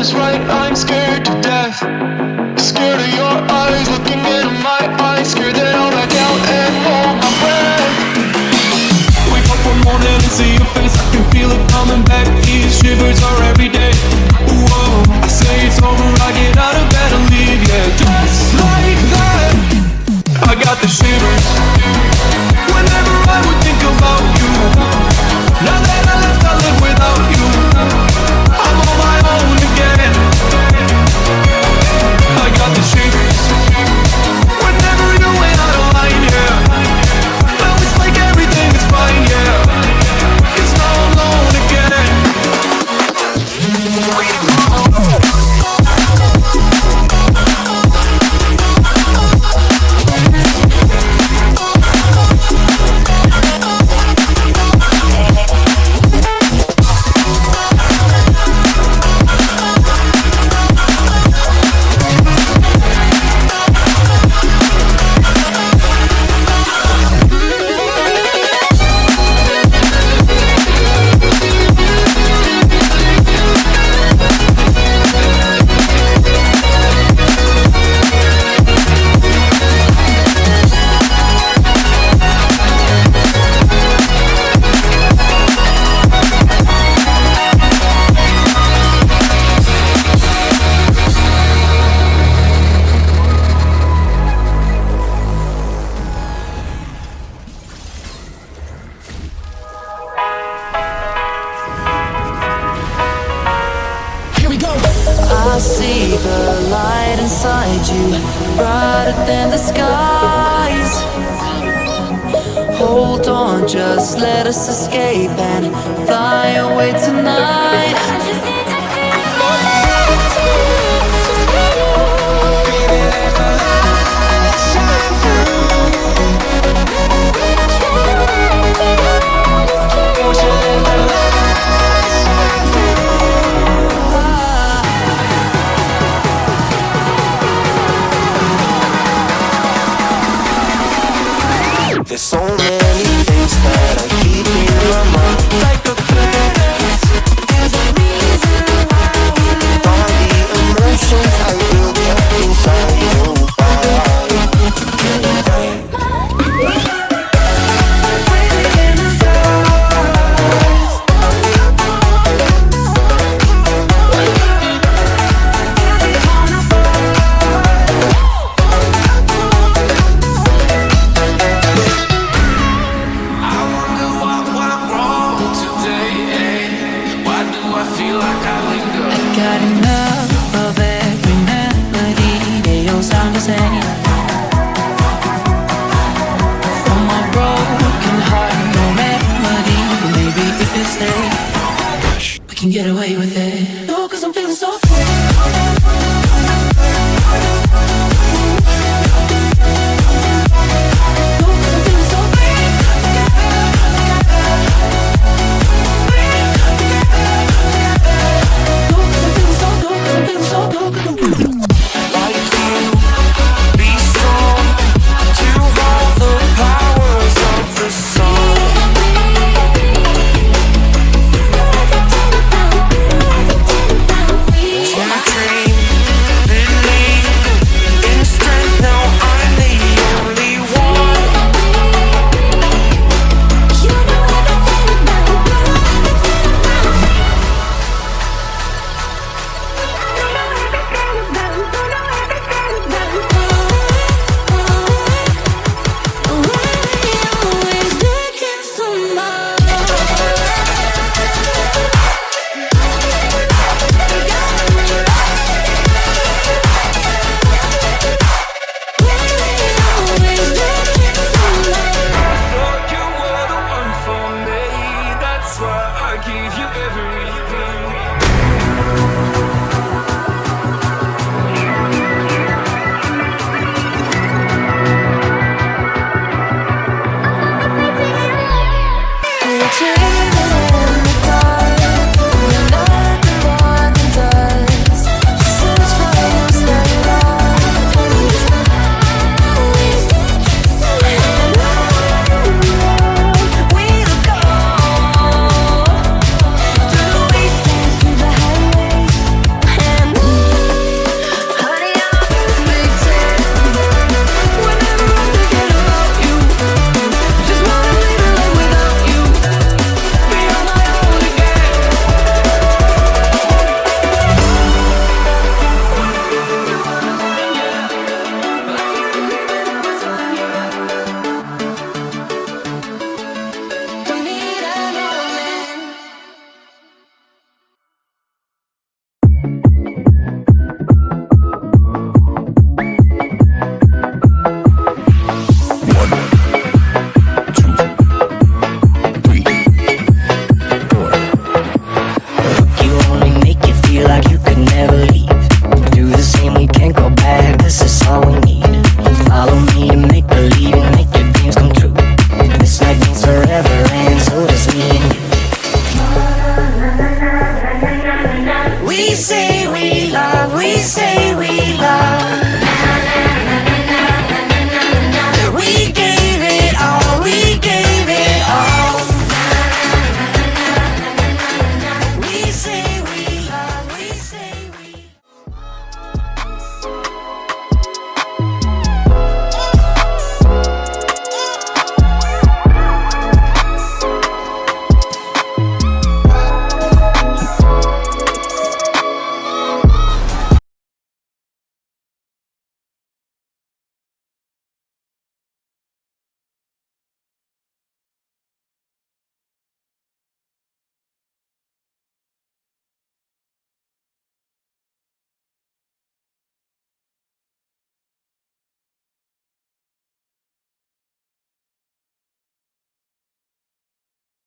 is right, I'm scared to death. Scared of your eyes looking into my eyes. Scared that I'll back out and hold my breath. Wake up one morning and see your face, I can feel it coming back. These shivers are every day. Whoa, I say it's over, I get out of bed and leave, yeah. Just like that, I got the shivers whenever I would think about you. Now that I left, I live without you. I'm on my own again. I got the shivers whenever you went out of line, yeah. Now it's like everything is fine, yeah. 'Cause now I'm alone again. I see the light inside you, brighter than the skies. Hold on, just let us escape and fly away tonight. There's so many things that I keep in my mind, like a threat. There's a reason why all the emotions I built up inside you. Got enough of every melody, they all sound the same. From my broken heart, no remedy. Maybe if you stay, we can get away with it. No, 'cause I'm feeling so free. We say we